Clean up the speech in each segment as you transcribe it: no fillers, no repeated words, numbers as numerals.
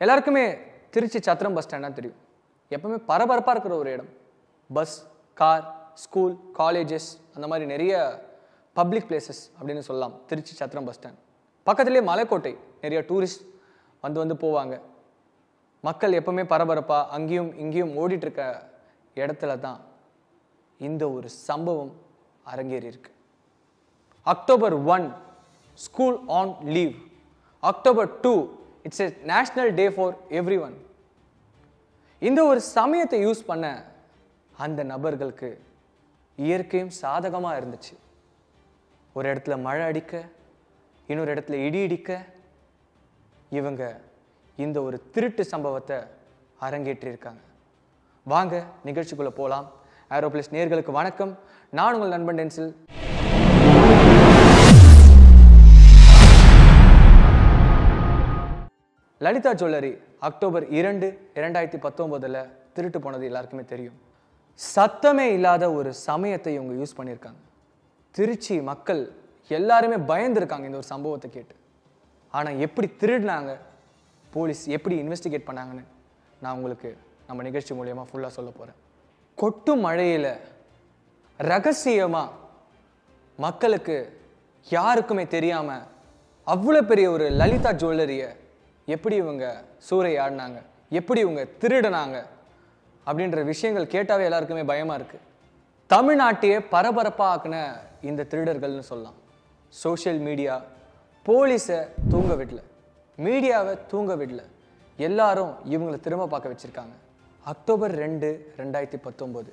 எல்லாருக்குமே Trichy Chathiram bus stand தான் தெரியும். எப்பவுமே பரபரப்பாக இருக்கிற ஒரு இடம். பஸ், கார், ஸ்கூல், காலேஜஸ், அந்த மாதிரி நிறைய பப்ளிக் பிளேசஸ் அப்படின்னு சொல்லலாம் திருச்சி சத்திரம் பஸ் ஸ்டாண்ட். பக்கத்துலேயே மலைக்கோட்டை, நிறைய டூரிஸ்ட் வந்து போவாங்க. மக்கள் எப்பவுமே பரபரப்பாக அங்கேயும் இங்கேயும் ஓடிட்டு இருக்க இடத்துல தான் இந்த ஒரு சம்பவம் அரங்கேறி இருக்கு. October 1 school on leave. October 2 it's a national day for everyone. இந்த ஒரு சமயத்தை யூஸ் பண்ண அந்த நபர்களுக்கு இயற்கையும் சாதகமாக இருந்துச்சு. ஒரு இடத்துல மழை அடிக்க, இன்னொரு இடத்துல இடி இடிக்க, இவங்க இந்த ஒரு திருட்டு சம்பவத்தை அரங்கேற்றியிருக்காங்க. வாங்க நிகழ்ச்சிக்குள்ள போகலாம். ஏரோப்ளஸ் நேயர்களுக்கு வணக்கம். நான் உங்கள் நண்பன் டென்சில். லலிதா ஜுவல்லரி October 2, 2019 திருட்டு போனது எல்லாருக்குமே தெரியும். சத்தமே இல்லாத ஒரு சமயத்தை இவங்க யூஸ் பண்ணியிருக்காங்க. திருச்சி மக்கள் எல்லாருமே பயந்துருக்காங்க இந்த ஒரு சம்பவத்தை கேட்டு. ஆனால் எப்படி திருடினாங்க, போலீஸ் எப்படி இன்வெஸ்டிகேட் பண்ணாங்கன்னு நான் உங்களுக்கு நம்ம நிகழ்ச்சி மூலியமாக ஃபுல்லாக சொல்ல போகிறேன். கொட்டும் மழையில் ரகசியமாக மக்களுக்கு யாருக்குமே தெரியாமல் அவ்வளோ பெரிய ஒரு லலிதா ஜுவல்லரியை எப்படி இவங்க சூறையாடினாங்க, எப்படி இவங்க திருடினாங்க அப்படின்ற விஷயங்கள் கேட்டாவே எல்லாருக்குமே பயமாக இருக்குது. தமிழ்நாட்டையே பரபரப்பாக ஆக்கின இந்த திருடர்கள்னு சொல்லலாம். சோஷியல் மீடியா போலீஸை தூங்க விடல, மீடியாவை தூங்க விடல, எல்லாரும் இவங்களை திரும்ப பார்க்க வச்சுருக்காங்க. October 2, 2019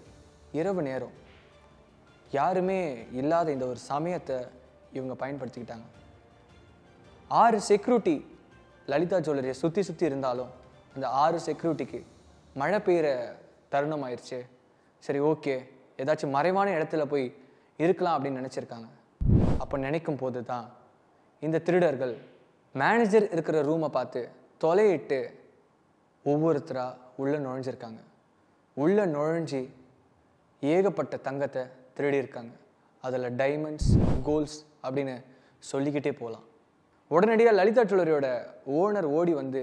இரவு நேரம், யாருமே இல்லாத இந்த ஒரு சமயத்தை இவங்க பயன்படுத்திக்கிட்டாங்க. 6 செக்யூரிட்டி லலிதா ஜுவல்லரியை சுற்றி இருந்தாலும் அந்த 6 செக்யூரிட்டிக்கு மழை பெய்கிற தருணம் ஆயிடுச்சு. சரி, ஓகே, ஏதாச்சும் மறைவான இடத்துல போய் இருக்கலாம் அப்படின்னு நினச்சிருக்காங்க. அப்போ நினைக்கும் போது தான் இந்த திருடர்கள் மேனேஜர் இருக்கிற ரூமை பார்த்து தொலையிட்டு ஒவ்வொருத்தராக உள்ளே நுழைஞ்சிருக்காங்க. உள்ளே நுழைஞ்சி ஏகப்பட்ட தங்கத்தை திருடியிருக்காங்க. அதில் டைமண்ட்ஸ், கோல்ட்ஸ் அப்படின்னு சொல்லிக்கிட்டே போகலாம். உடனடியாக லலிதா ஜுவல்லரியோட ஓனர் ஓடி வந்து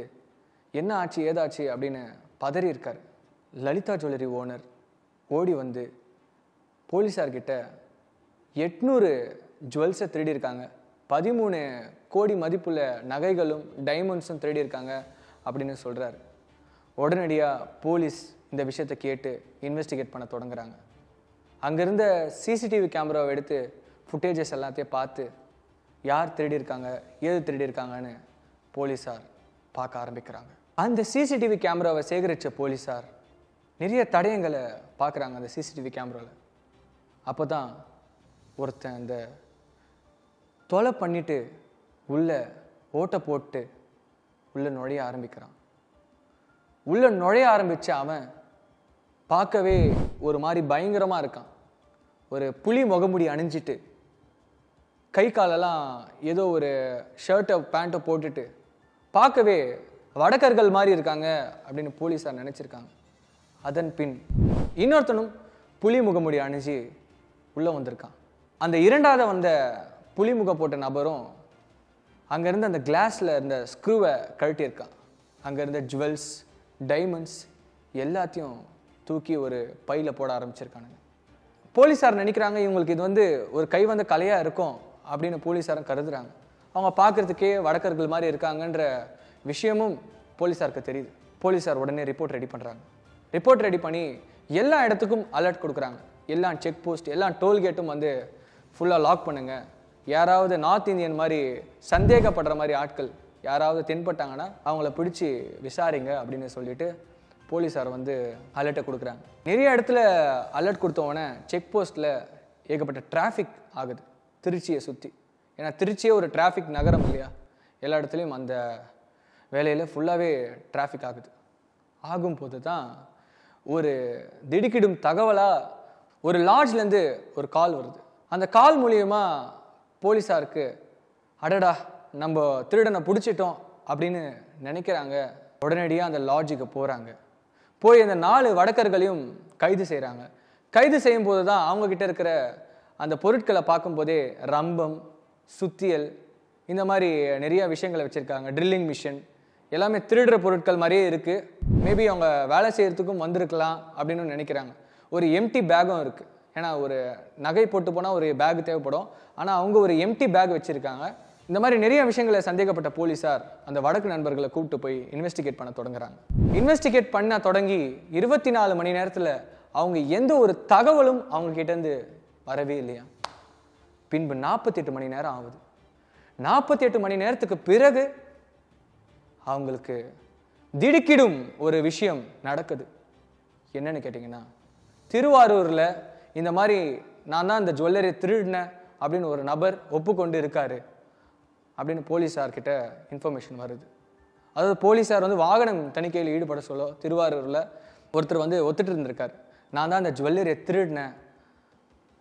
என்ன ஆச்சு ஏதாச்சு அப்படின்னு பதறி இருக்கார். லலிதா ஜுவல்லரி ஓனர் ஓடி வந்து போலீஸார்கிட்ட 800 ஜுவல்ஸை திருடியிருக்காங்க, 13 கோடி மதிப்புள்ள நகைகளும் டைமண்ட்ஸும் திருடியிருக்காங்க அப்படின்னு சொல்கிறார். உடனடியாக போலீஸ் இந்த விஷயத்தை கேட்டு இன்வெஸ்டிகேட் பண்ண தொடங்குறாங்க. அங்கேருந்த சிசிடிவி கேமராவை எடுத்து ஃபுட்டேஜஸ் எல்லாத்தையும் பார்த்து யார் திருடியிருக்காங்க, ஏது திருடியிருக்காங்கன்னு போலீஸார் பார்க்க ஆரம்பிக்கிறாங்க. அந்த சிசிடிவி கேமராவை சேகரித்த போலீஸார் நிறைய தடயங்களை பார்க்குறாங்க அந்த சிசிடிவி கேமராவில். அப்போ தான் ஒருத்தன் அந்த தொலை பண்ணிட்டு உள்ளே ஓட்டை போட்டு உள்ளே நுழைய ஆரம்பிக்கிறான். உள்ளே நுழைய ஆரம்பித்த அவன் பார்க்கவே ஒரு மாதிரி பயங்கரமாக இருக்கான். ஒரு புலி முகமுடி அணிஞ்சிட்டு, கை காலெல்லாம் ஏதோ ஒரு ஷர்ட்டை பேண்ட்டை போட்டுட்டு பார்க்கவே வடக்கர்கள் மாதிரி இருக்காங்க அப்படின்னு போலீஸார் நினச்சிருக்காங்க. அதன் பின் இன்னொருத்தனும் புலி முகமுடி அணிஞ்சு உள்ளே வந்திருக்கான். அந்த இரண்டாவது வந்த புலிமுகம் போட்ட நபரும் அங்கேருந்து அந்த கிளாஸில் இருந்த ஸ்க்ரூவை கழட்டியிருக்கான். அங்கேருந்த ஜுவல்ஸ், டைமண்ட்ஸ் எல்லாத்தையும் தூக்கி ஒரு பையில் போட ஆரம்பிச்சிருக்கானுங்க. போலீஸார் நினைக்கிறாங்க இவங்களுக்கு இது ஒரு கை வந்த கலையாக இருக்கும் அப்படின்னு போலீஸாரும் கருதுறாங்க. அவங்க பார்க்குறதுக்கே வடக்கர்கள் மாதிரி இருக்காங்கன்ற விஷயமும் போலீஸாருக்கு தெரியுது. போலீஸார் உடனே ரிப்போர்ட் ரெடி பண்ணுறாங்க. ரிப்போர்ட் ரெடி பண்ணி எல்லா இடத்துக்கும் அலர்ட் கொடுக்குறாங்க. எல்லா செக் போஸ்ட், எல்லா டோல்கேட்டும் ஃபுல்லாக லாக் பண்ணுங்கள். யாராவது நார்த் இந்தியன் மாதிரி சந்தேகப்படுற மாதிரி ஆட்கள் யாராவது தென்பட்டாங்கன்னா அவங்கள பிடிச்சி விசாரிங்க அப்படின்னு சொல்லிட்டு போலீஸார் அலர்ட்டை கொடுக்குறாங்க. நிறைய இடத்துல அலர்ட் கொடுத்தவொடனே செக் போஸ்ட்டில் ஏகப்பட்ட டிராஃபிக் ஆகுது திருச்சியை சுற்றி. ஏன்னா திருச்சியே ஒரு டிராஃபிக் நகரம் இல்லையா, எல்லா இடத்துலையும் அந்த வேலையில் ஃபுல்லாகவே டிராஃபிக் ஆகுது. ஆகும்போது தான் ஒரு திடுக்கிடும் தகவலாக ஒரு லாட்ஜ்லேருந்து ஒரு கால் வருது. அந்த கால் மூலியமாக போலீஸாருக்கு அடடா நம்ம திருடனை பிடிச்சிட்டோம் அப்படின்னு நினைக்கிறாங்க. உடனடியாக அந்த லாட்ஜுக்கு போகிறாங்க. போய் அந்த 4 வடக்கர்களையும் கைது செய்கிறாங்க. கைது செய்யும்போது தான் அவங்கக்கிட்ட இருக்கிற அந்த பொருட்களை பார்க்கும்போதே ரம்பம், சுத்தியல், இந்த மாதிரி நிறைய விஷயங்களை வச்சுருக்காங்க. ட்ரில்லிங் மிஷின், எல்லாமே திருடுற பொருட்கள் மாதிரியே இருக்குது. மேபி அவங்க வேலை செய்கிறதுக்கும் வந்திருக்கலாம் அப்படின்னு நினைக்கிறாங்க. ஒரு எம்டி பேக்கும் இருக்குது. ஏன்னா ஒரு நகை போட்டு போனால் ஒரு பேக் தேவைப்படும். ஆனால் அவங்க ஒரு எம்டி பேக் வச்சுருக்காங்க. இந்த மாதிரி நிறைய விஷயங்களை சந்தேகப்பட்ட போலீஸார் அந்த வடக்கு நண்பர்களை கூப்பிட்டு போய் இன்வெஸ்டிகேட் பண்ண தொடங்குறாங்க. இன்வெஸ்டிகேட் பண்ண தொடங்கி 24 மணி நேரத்தில் அவங்க எந்த ஒரு தகவலும் அவங்க கிட்டேருந்து வரவே இல்லையா. பின்பு 48 மணி நேரம் ஆகுது. 48 மணி நேரத்துக்கு பிறகு அவங்களுக்கு திடுக்கிடும் ஒரு விஷயம் நடக்குது. என்னன்னு கேட்டிங்கன்னா, திருவாரூரில் இந்த மாதிரி நான் தான் இந்த ஜுவல்லரி திருடினேன் அப்படின்னு ஒரு நபர் ஒப்புக்கொண்டு இருக்காரு அப்படின்னு போலீஸார்கிட்ட இன்ஃபர்மேஷன் வருது. அதாவது போலீஸார் வந்து வாகனம் தணிக்கையில் ஈடுபட சொல்ல திருவாரூரில் ஒருத்தர் வந்து ஒத்துட்டு இருந்திருக்கார். நான் தான் அந்த ஜுவல்லரியை திருடினேன்,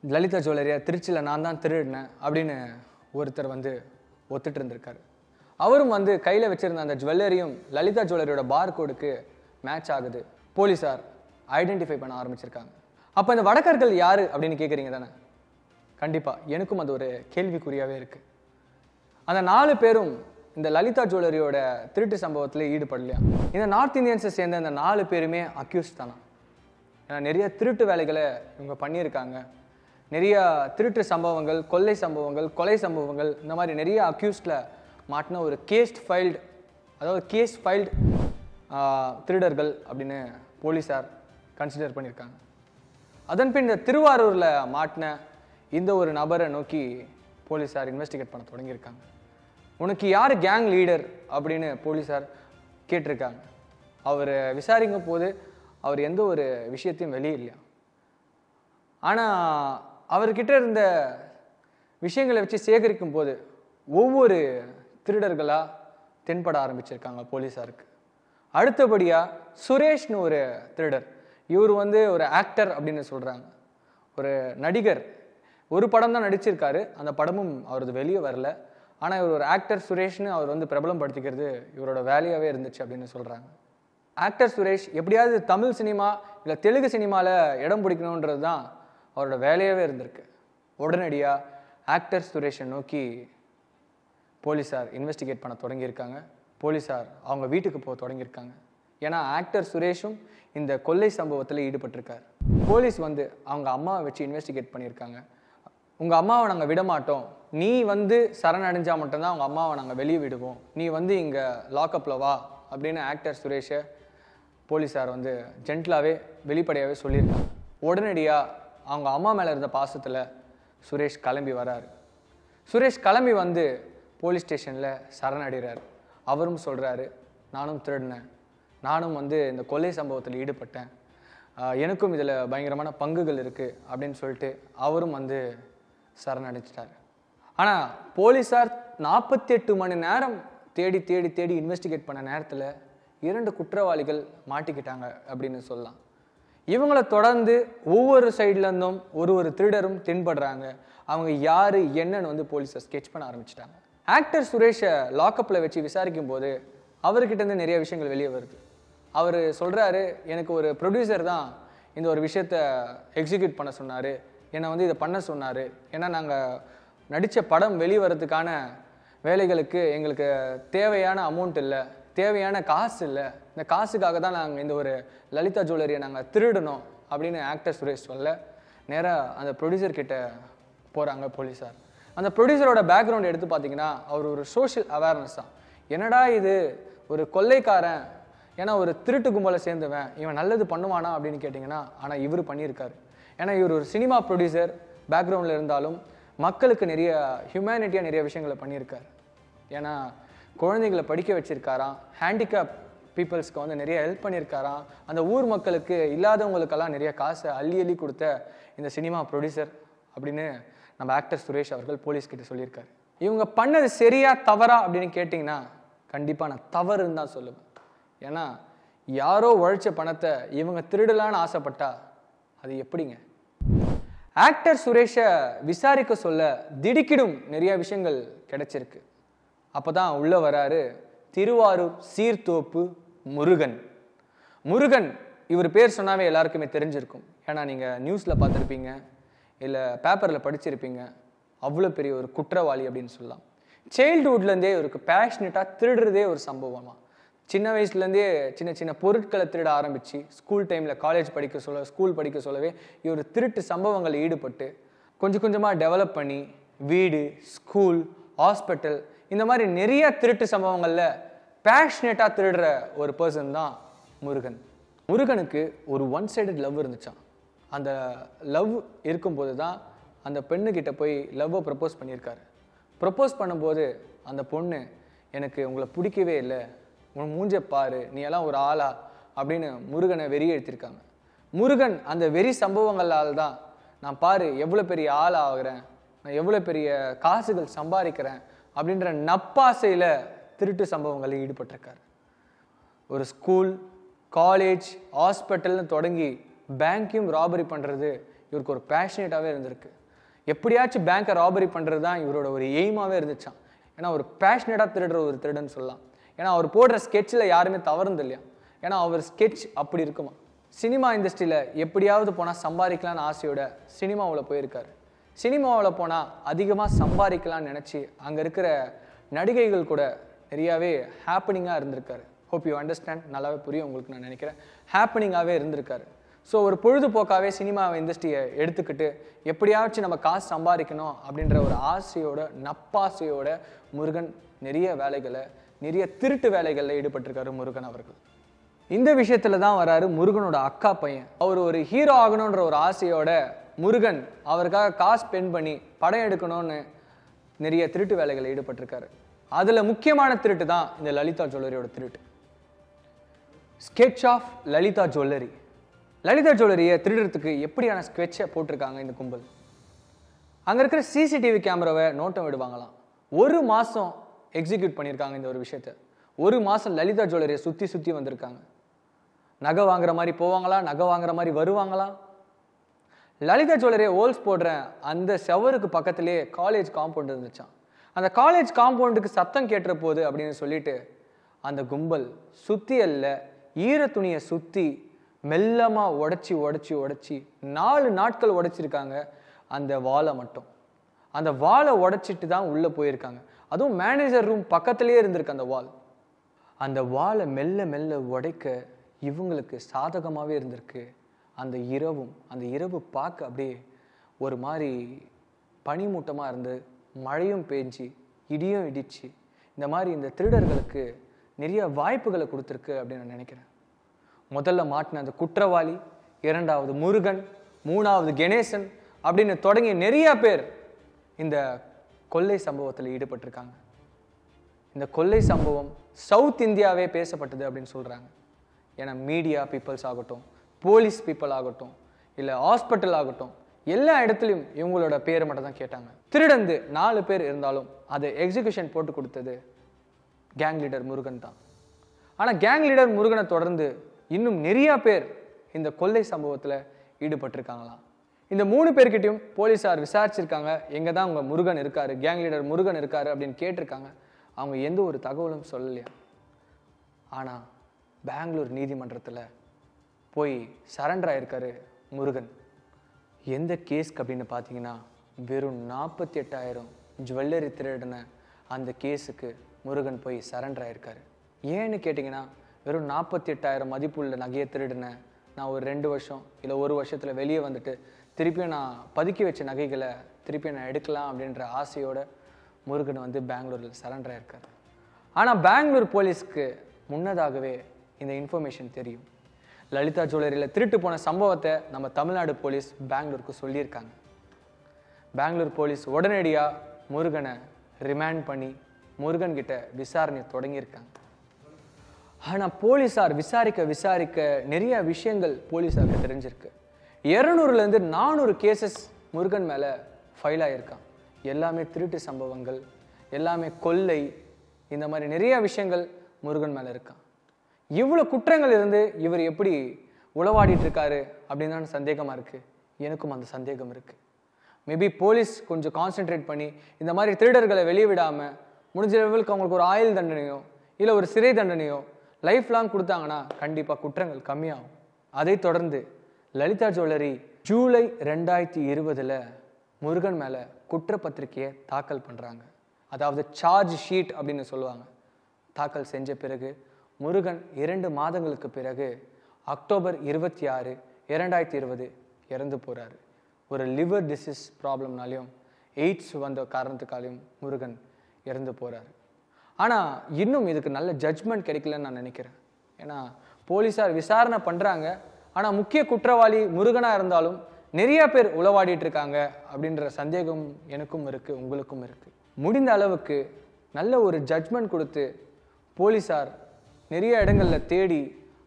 லலிதா ஜுவல்லரியை திருச்சியில் நான் தான் திருடினேன் அப்படின்னு ஒருத்தர் வந்து ஒத்துட்டு இருந்திருக்காரு. அவரும் வந்து கையில் வச்சுருந்த அந்த ஜுவல்லரியும் லலிதா ஜுவல்லரியோட பார்கோடுக்கு மேட்ச் ஆகுது. போலீஸார் ஐடென்டிஃபை பண்ண ஆரம்பிச்சிருக்காங்க. அப்போ இந்த வடக்கர்கள் யார் அப்படின்னு கேட்குறீங்க தானே? கண்டிப்பாக எனக்கும் அது ஒரு கேள்விக்குறியாகவே இருக்குது. அந்த 4 பேரும் இந்த லலிதா ஜுவல்லரியோட திருட்டு சம்பவத்தில் ஈடுபடலையா? இந்த நார்த் இந்தியன்ஸை சேர்ந்த அந்த 4 பேருமே அக்யூஸ் தானா? ஏன்னா நிறைய திருட்டு வேலைகளை இவங்க பண்ணியிருக்காங்க. நிறைய திருட்டு சம்பவங்கள், கொள்ளை சம்பவங்கள், கொலை சம்பவங்கள், இந்த மாதிரி நிறைய அக்யூஸ்டில் மாட்டின ஒரு கேஸ் ஃபைல்டு திருடர்கள் அப்படின்னு போலீஸார் கன்சிடர் பண்ணியிருக்காங்க. அதன்பின் இந்த திருவாரூரில் மாட்டின இந்த ஒரு நபரை நோக்கி போலீஸார் இன்வெஸ்டிகேட் பண்ண தொடங்கியிருக்காங்க. உனக்கு யார் கேங் லீடர் அப்படின்னு போலீஸார் கேட்டிருக்காங்க. அவர் விசாரிக்கும் போது அவர் எந்த ஒரு விஷயத்தையும் வெளியிடலையா. ஆனால் அவர்கிட்ட இருந்த விஷயங்களை வச்சு சேகரிக்கும் போது ஒவ்வொரு திருடர்களாக தென்பட ஆரம்பிச்சிருக்காங்க போலீஸாருக்கு. அடுத்தபடியாக சுரேஷ்னு ஒரு திருடர். இவர் வந்து ஒரு ஆக்டர் அப்படின்னு சொல்கிறாங்க, ஒரு நடிகர். ஒரு படம் தான் நடிச்சிருக்காரு, அந்த படமும் அவரது வெளியே வரல. ஆனால் இவர் ஒரு ஆக்டர் சுரேஷ்னு அவர் வந்து பிரபலம் படுத்திக்கிறது இவரோட வேலையாகவே இருந்துச்சு அப்படின்னு சொல்கிறாங்க. ஆக்டர் சுரேஷ் எப்படியாவது தமிழ் சினிமா இல்லை தெலுங்கு சினிமாவில் இடம் பிடிக்கணுன்றது தான் அவரோட வேலையாகவே இருந்திருக்கு. உடனடியாக ஆக்டர் சுரேஷை நோக்கி போலீஸார் இன்வெஸ்டிகேட் பண்ண தொடங்கியிருக்காங்க. போலீஸார் அவங்க வீட்டுக்கு போக தொடங்கியிருக்காங்க. ஏன்னா ஆக்டர் சுரேஷும் இந்த கொள்ளை சம்பவத்தில் ஈடுபட்டிருக்கார். போலீஸ் வந்து அவங்க அம்மாவை வச்சு இன்வெஸ்டிகேட் பண்ணியிருக்காங்க. உங்கள் அம்மாவை நாங்கள் விட மாட்டோம், நீ வந்து சரணடைஞ்சால் மட்டும்தான் உங்கள் அம்மாவை நாங்கள் வெளியே விடுவோம், நீ வந்து இங்கே லாக்அப்பில் வா அப்படின்னு ஆக்டர் சுரேஷை போலீஸார் வந்து ஜென்டிலாகவே வெளிப்படையாகவே சொல்லியிருக்காங்க. உடனடியாக அவங்க அம்மா மேலே இருந்த பாசத்தில் சுரேஷ் கிளம்பி வராரு. சுரேஷ் கிளம்பி வந்து போலீஸ் ஸ்டேஷனில் சரணடைகிறார். அவரும் சொல்கிறாரு, நானும் திருடினேன், நானும் வந்து இந்த கொள்ளை சம்பவத்தில் ஈடுபட்டேன், எனக்கும் இதில் பயங்கரமான பங்குகள் இருக்குது அப்படின்னு சொல்லிட்டு அவரும் வந்து சரணடைச்சிட்டார். ஆனால் போலீஸார் 48 மணி நேரம் தேடி தேடி தேடி இன்வெஸ்டிகேட் பண்ண நேரத்தில் 2 குற்றவாளிகள் மாட்டிக்கிட்டாங்க அப்படின்னு சொல்லலாம். இவங்களை தொடர்ந்து ஒவ்வொரு சைட்லேருந்தும் ஒரு திருடரும் தென்படுறாங்க. அவங்க யார் என்னன்னு வந்து போலீஸார் ஸ்கெட்ச் பண்ண ஆரம்பிச்சிட்டாங்க. ஆக்டர் சுரேஷை லாக்அப்பில் வச்சு விசாரிக்கும் போது அவர்கிட்டருந்து நிறைய விஷயங்கள் வெளியே வருது. அவர் சொல்கிறாரு, எனக்கு ஒரு ப்ரொடியூசர் தான் இந்த ஒரு விஷயத்தை எக்ஸிக்யூட் பண்ண சொன்னார், என்னை வந்து இதை பண்ண சொன்னார். ஏன்னா நாங்கள் நடித்த படம் வெளிவரத்துக்கான வேலைகளுக்கு எங்களுக்கு தேவையான அமௌண்ட் இல்லை, தேவையான காசு இல்லை, இந்த காசுக்காக தான் நாங்கள் இந்த ஒரு லலிதா ஜுவல்லரியை நாங்கள் திருடணும் அப்படின்னு ஆக்டர் சுரேஷ் சொல்ல நேராக அந்த ப்ரொடியூசர்கிட்ட போகிறாங்க போலீஸார். அந்த ப்ரொடியூசரோட பேக்ரவுண்ட் எடுத்து பார்த்தீங்கன்னா அவர் ஒரு சோஷியல் அவேர்னஸ் தான். என்னடா இது ஒரு கொள்ளைக்காரன், ஏன்னா ஒரு திருட்டு கும்பலை சேர்ந்தவன், இவன் நல்லது பண்ணுவானா அப்படின்னு கேட்டிங்கன்னா ஆனால் இவர் பண்ணியிருக்காரு. ஏன்னா இவர் ஒரு சினிமா ப்ரொடியூசர் பேக்ரவுண்டில் இருந்தாலும் மக்களுக்கு நிறைய ஹியூமனிட்டியாக நிறைய விஷயங்களை பண்ணியிருக்காரு. ஏன்னா குழந்தைங்களை படிக்க வச்சுருக்காராம், ஹேண்டிகேப் பீப்புள்ஸ்க்கு வந்து நிறைய ஹெல்ப் பண்ணியிருக்காராம், அந்த ஊர் மக்களுக்கு இல்லாதவங்களுக்கெல்லாம் நிறைய காசை அள்ளி கொடுத்த இந்த சினிமா ப்ரொடியூசர் அப்படின்னு நம்ம ஆக்டர் சுரேஷ் அவர்கள் போலீஸ்கிட்ட சொல்லியிருக்காரு. இவங்க பண்ணது சரியா தவறா அப்படின்னு கேட்டிங்கன்னா கண்டிப்பாக நான் தவறுன்னு தான் சொல்லுவேன். ஏன்னா யாரோ உழைச்ச பணத்தை இவங்க திருடலான்னு ஆசைப்பட்டா அது எப்படிங்க? ஆக்டர் சுரேஷை விசாரிக்க சொல்ல திடுக்கிடும் நிறைய விஷயங்கள் கிடைச்சிருக்கு. அப்போ தான் உள்ளே வராரு திருவாரூர் சீர்தோப்பு முருகன். முருகன் இவர் பேர் சொன்னாவே எல்லாருக்குமே தெரிஞ்சிருக்கும். ஏன்னா நீங்கள் நியூஸில் பார்த்துருப்பீங்க, இல்லை பேப்பரில் படிச்சிருப்பீங்க. அவ்வளோ பெரிய ஒரு குற்றவாளி அப்படின்னு சொல்லலாம். சைல்டுஹுட்லேருந்தே இவருக்கு பேஷனட்டாக திருடுறதே ஒரு சம்பவமாக. சின்ன வயசுலேருந்தே சின்ன சின்ன பொருட்களை திருட ஆரம்பித்து ஸ்கூல் டைமில் ஸ்கூல் படிக்க சொல்லவே இவர் திருட்டு சம்பவங்களில் ஈடுபட்டு கொஞ்சம் கொஞ்சமாக டெவலப் பண்ணி வீடு, ஸ்கூல், ஹாஸ்பிட்டல் இந்த மாதிரி நிறைய திருட்டு சம்பவங்களில் பேஷனேட்டாக திருடுற ஒரு பர்சன் தான் முருகன். முருகனுக்கு ஒரு ஒன் சைடட் லவ் இருந்துச்சான். அந்த லவ் இருக்கும்போது தான் அந்த பெண்ணுக்கிட்ட போய் லவ்வை ப்ரப்போஸ் பண்ணியிருக்காரு. ப்ரப்போஸ் பண்ணும்போது அந்த பொண்ணு, எனக்கு உங்களை பிடிக்கவே இல்லை, உன் மூஞ்ச பாரு, நீ எல்லாம் ஒரு ஆளா அப்படின்னு முருகனை வெறியெடுத்திருக்காங்க. முருகன் அந்த வெறி சம்பவங்களால் தான் நான் பாரு எவ்வளோ பெரிய ஆள் ஆகிறேன், நான் எவ்வளோ பெரிய காசுகள் சம்பாதிக்கிறேன் அப்படின்ற நப்பாசையில் திருட்டு சம்பவங்களில் ஈடுபட்டிருக்காரு. ஒரு ஸ்கூல், காலேஜ், ஹாஸ்பிட்டல்னு தொடங்கி பேங்க்கையும் ராபரி பண்ணுறது இவருக்கு ஒரு பேஷனேட்டாகவே இருந்திருக்கு. எப்படியாச்சும் பேங்கை ராபரி பண்ணுறது தான் இவரோட ஒரு எய்மாகவே இருந்துச்சான். ஏன்னா ஒரு பேஷனேட்டாக திருடுற ஒரு திருடுன்னு சொல்லலாம். ஏன்னா அவர் போடுற ஸ்கெட்சில் யாருமே தவறுந்து இல்லையா, ஏன்னா அவர் ஸ்கெட்ச் அப்படி இருக்குமா. சினிமா இண்டஸ்ட்ரியில் எப்படியாவது போனால் சம்பாதிக்கலான்னு ஆசையோட சினிமாவில் போயிருக்காரு. சினிமாவில் போனால் அதிகமாக சம்பாதிக்கலான்னு நினச்சி அங்கே இருக்கிற நடிகைகள் கூட நிறையாவே ஹாப்பனிங்காக இருந்திருக்காரு. ஹோப் யூ அண்டர்ஸ்டாண்ட், நல்லாவே புரியும் உங்களுக்கு நான் நினைக்கிறேன். ஹாப்பனிங்காகவே இருந்திருக்காரு. ஸோ ஒரு பொழுதுபோக்காகவே சினிமா இண்டஸ்ட்ரியை எடுத்துக்கிட்டு எப்படியாச்சும் நம்ம காசு சம்பாதிக்கணும் அப்படின்ற ஒரு ஆசையோட நப்பாசையோட முருகன் நிறைய திருட்டு வேலைகளில் ஈடுபட்டிருக்காரு முருகன் அவர்கள். இந்த விஷயத்துல தான் வராரு முருகனோட அக்கா பையன். அவர் ஒரு ஹீரோ ஆகணுன்ற ஒரு ஆசையோட முருகன் அவருக்காக காசு ஸ்பெண்ட் பண்ணி படம் எடுக்கணும்னு நிறைய திருட்டு வேலைகளில் ஈடுபட்டிருக்காரு. அதுல முக்கியமான திருட்டு தான் இந்த லலிதா ஜுவல்லரியோட திருட்டு. Sketch of Lalitha jewellery. Lalitha ஜுவல்லரியை திருடுறதுக்கு எப்படியான ஸ்கெட்சை போட்டிருக்காங்க இந்த கும்பல். அங்கே இருக்கிற சிசிடிவி கேமராவை நோட்டம் விடுவாங்களாம். 1 மாதம் எக்ஸிக்யூட் பண்ணியிருக்காங்க இந்த ஒரு விஷயத்த. 1 மாதம் லலிதா ஜுவல்லரியை சுற்றி வந்திருக்காங்க. நகை வாங்குற மாதிரி போவாங்களா, நகை வாங்குற மாதிரி வருவாங்களா. லலிதா ஜுவல்லரியை ஹோல்ஸ் போடுற அந்த செவருக்கு பக்கத்திலே காலேஜ் காம்பவுண்ட் இருந்துச்சான். அந்த காலேஜ் காம்பவுண்டுக்கு சத்தம் கேட்டுற போது அப்படின்னு சொல்லிட்டு அந்த கும்பல் சுத்தியல்ல ஈர துணியை சுற்றி மெல்லமாக உடைச்சி 4 நாட்கள் உடைச்சிருக்காங்க அந்த வாலை மட்டும். அந்த வாலை உடைச்சிட்டு தான் உள்ளே போயிருக்காங்க. அதுவும் மேனேஜர் ரூம் பக்கத்துலேயே இருந்திருக்கு அந்த வால். அந்த வாலை மெல்ல உடைக்க இவங்களுக்கு சாதகமாகவே இருந்திருக்கு. அந்த இரவு பார்க்க அப்படியே ஒரு மாதிரி பனிமூட்டமாக இருந்து மழையும் பெஞ்சு இடியும் இடிச்சு இந்த மாதிரி இந்த திருடர்களுக்கு நிறைய வாய்ப்புகளை கொடுத்துருக்கு அப்படின்னு நான் நினைக்கிறேன். முதல்ல மாட்டின அந்த குற்றவாளி, 2வது முருகன், 3வது கணேசன் அப்படின்னு தொடங்கி நிறைய பேர் இந்த கொள்ளை சம்பவத்தில் ஈடுபட்டிருக்காங்க. இந்த கொள்ளை சம்பவம் சவுத் இந்தியாவே பேசப்பட்டது அப்படின்னு சொல்கிறாங்க. ஏன்னா மீடியா பீப்புள்ஸ் ஆகட்டும், போலீஸ் பீப்புள் ஆகட்டும், இல்லை ஹாஸ்பிட்டல் ஆகட்டும், எல்லா இடத்துலையும் இவங்களோட பேரை மட்டும் தான் கேட்டாங்க. திருடந்து 4 பேர் இருந்தாலும் அதை எக்ஸிகியூஷன் போட்டு கொடுத்தது கேங் லீடர் முருகன் தான். ஆனால் கேங் லீடர் முருகனை தொடர்ந்து இன்னும் நிறைய பேர் இந்த கொள்ளை சம்பவத்தில் ஈடுபட்டிருக்காங்களாம். இந்த 3 பேர்கிட்டையும் போலீஸார் விசாரிச்சிருக்காங்க. எங்கே தான் உங்கள் முருகன் இருக்காரு, கேங் லீடர் முருகன் இருக்காரு அப்படின்னு கேட்டிருக்காங்க. அவங்க எந்த ஒரு தகவலும் சொல்லலையா. ஆனால் பெங்களூர் நீதிமன்றத்தில் போய் சரண்டர் ஆயிருக்காரு முருகன். எந்த கேஸ்க்கு அப்படின்னு பார்த்தீங்கன்னா வெறும் 48,000 ஜுவல்லரி திருடின அந்த கேஸுக்கு முருகன் போய் சரண்டர் ஆயிருக்காரு. ஏன்னு கேட்டிங்கன்னா வெறும் 48,000 மதிப்புள்ள நகையை திருடினேன், நான் ஒரு 2 வருஷம் இல்லை 1 வருஷத்தில் வெளியே வந்துட்டு திருப்பியும் நான் பதுக்கி வச்ச நகைகளை திருப்பியும் நான் எடுக்கலாம் அப்படின்ற ஆசையோட முருகன் வந்து பெங்களூரில் சரண்டர் ஆயிருக்காரு. ஆனால் பெங்களூர் போலீஸ்க்கு முன்னதாகவே இந்த இன்ஃபர்மேஷன் தெரியும். லலிதா ஜுவல்லரியில் திருட்டு போன சம்பவத்தை நம்ம தமிழ்நாடு போலீஸ் பெங்களூருக்கு சொல்லியிருக்காங்க. பெங்களூர் போலீஸ் உடனடியாக முருகனை ரிமாண்ட் பண்ணி முருகன்கிட்ட விசாரணை தொடங்கியிருக்காங்க. ஆனால் போலீஸார் விசாரிக்க நிறைய விஷயங்கள் போலீஸாருக்கு தெரிஞ்சிருக்கு. 200லேருந்து 400 கேசஸ் முருகன் மேலே ஃபைல் ஆகியிருக்கான். எல்லாமே திருட்டு சம்பவங்கள், எல்லாமே கொள்ளை, இந்த மாதிரி நிறைய விஷயங்கள் முருகன் மேலே இருக்கான். இவ்வளோ குற்றங்கள் இருந்து இவர் எப்படி உளவாடிட்டு இருக்காரு அப்படின்னு தான் சந்தேகமாக இருக்குது. எனக்கும் அந்த சந்தேகம் இருக்குது. மேபி போலீஸ் கொஞ்சம் கான்சென்ட்ரேட் பண்ணி இந்த மாதிரி திருடர்களை வெளியே விடாமல் முடிஞ்ச லெவலுக்கு அவங்களுக்கு ஒரு ஆயுள் தண்டனையோ இல்லை ஒரு சிறை தண்டனையோ லைஃப் லாங் கொடுத்தாங்கன்னா கண்டிப்பாக குற்றங்கள் கம்மியாகும். அதை தொடர்ந்து லலிதா ஜுவல்லரி ஜூலை 2020 முருகன் மேலே குற்றப்பத்திரிகையை தாக்கல் பண்ணுறாங்க. அதாவது சார்ஜ் ஷீட் அப்படின்னு சொல்லுவாங்க. தாக்கல் செஞ்ச பிறகு முருகன் 2 மாதங்களுக்கு பிறகு அக்டோபர் 26, 2020 இறந்து போகிறாரு. ஒரு லிவர் டிசீஸ் ப்ராப்ளம்னாலையும் எய்ட்ஸ் வந்த காரணத்துக்காலையும் முருகன் இறந்து போகிறாரு. ஆனால் இன்னும் இதுக்கு நல்ல ஜட்ஜ்மெண்ட் கிடைக்கலன்னு நான் நினைக்கிறேன். ஏன்னா போலீஸார் விசாரணை பண்ணுறாங்க, ஆனால் முக்கிய குற்றவாளி முருகனாக இருந்தாலும் நிறைய பேர் உளவாடிட்டு இருக்காங்க அப்படின்ற சந்தேகம் எனக்கும் இருக்குது, உங்களுக்கும் இருக்குது. முடிந்த அளவுக்கு நல்ல ஒரு ஜட்ஜ்மெண்ட் கொடுத்து போலீஸார் நிறைய இடங்களில் தேடி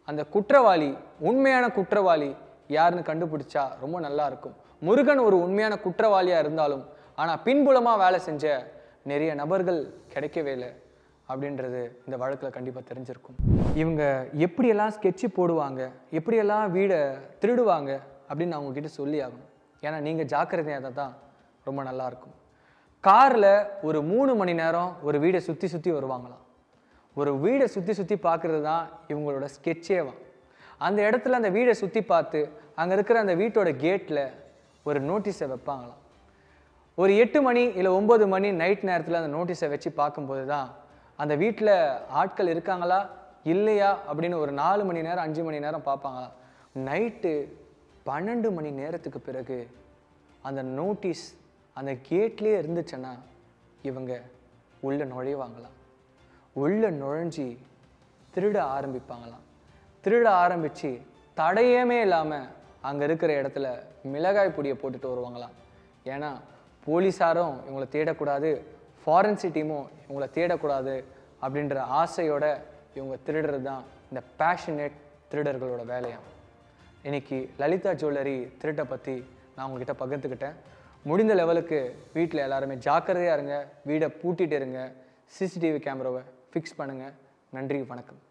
அந்த குற்றவாளி, உண்மையான குற்றவாளி யாருன்னு கண்டுபிடிச்சா ரொம்ப நல்லா இருக்கும். முருகன் ஒரு உண்மையான குற்றவாளியாக இருந்தாலும் ஆனால் பின்புலமாக வேலை செஞ்ச நிறைய நபர்கள் கிடைக்கவே இல்லை அப்படின்றது இந்த வழக்கில் கண்டிப்பாக தெரிஞ்சிருக்கும். இவங்க எப்படியெல்லாம் ஸ்கெட்சு போடுவாங்க, எப்படியெல்லாம் வீடை திருடுவாங்க அப்படின்னு நான் உங்ககிட்ட சொல்லி ஆகணும். ஏன்னா நீங்கள் ஜாக்கிரதையாக தான் ரொம்ப நல்லாயிருக்கும். காரில் ஒரு 3 மணி நேரம் ஒரு வீடை சுற்றி சுற்றி வருவாங்களாம். ஒரு வீடை சுற்றி சுற்றி பார்க்குறது தான் இவங்களோட ஸ்கெட்சேவான். அந்த இடத்துல அந்த வீடை சுற்றி பார்த்து அங்கே இருக்கிற அந்த வீட்டோட கேட்டில் ஒரு நோட்டீஸை வைப்பாங்களாம். ஒரு 8 மணி இல்லை 9 மணி நைட் நேரத்தில் அந்த நோட்டீஸை வச்சு பார்க்கும்போது தான் அந்த வீட்டில் ஆட்கள் இருக்காங்களா இல்லையா அப்படின்னு ஒரு 4 மணி நேரம் 5 மணி நேரம் பார்ப்பாங்களாம். நைட்டு 12 மணி நேரத்துக்கு பிறகு அந்த நோட்டீஸ் அந்த கேட்லேயே இருந்துச்சுன்னா இவங்க உள்ள நுழைவாங்களாம். உள்ள நுழைஞ்சி திருட ஆரம்பிப்பாங்களாம். திருட ஆரம்பித்து தடையமே இல்லாமல் அங்கே இருக்கிற இடத்துல மிளகாய் பொடியை போட்டுட்டு வருவாங்களாம். ஏன்னா போலீஸாரும் இவங்களை தேடக்கூடாது, ஃபாரன்சிக் டீமும் இவங்களை தேடக்கூடாது அப்படின்ற ஆசையோட இவங்க திருடுறது தான் இந்த பேஷனேட் திருடர்களோட வேலையாம். இன்னைக்கு லலிதா ஜுவல்லரி திருட்டை பற்றி நான் உங்ககிட்ட பகிர்ந்துக்கிட்டேன். முடிந்த லெவலுக்கு வீட்டில் எல்லாருமே ஜாக்கிரதையாக இருங்க, வீடை பூட்டிட்டு இருங்க, சிசிடிவி கேமராவை ஃபிக்ஸ் பண்ணுங்கள். நன்றி, வணக்கம்.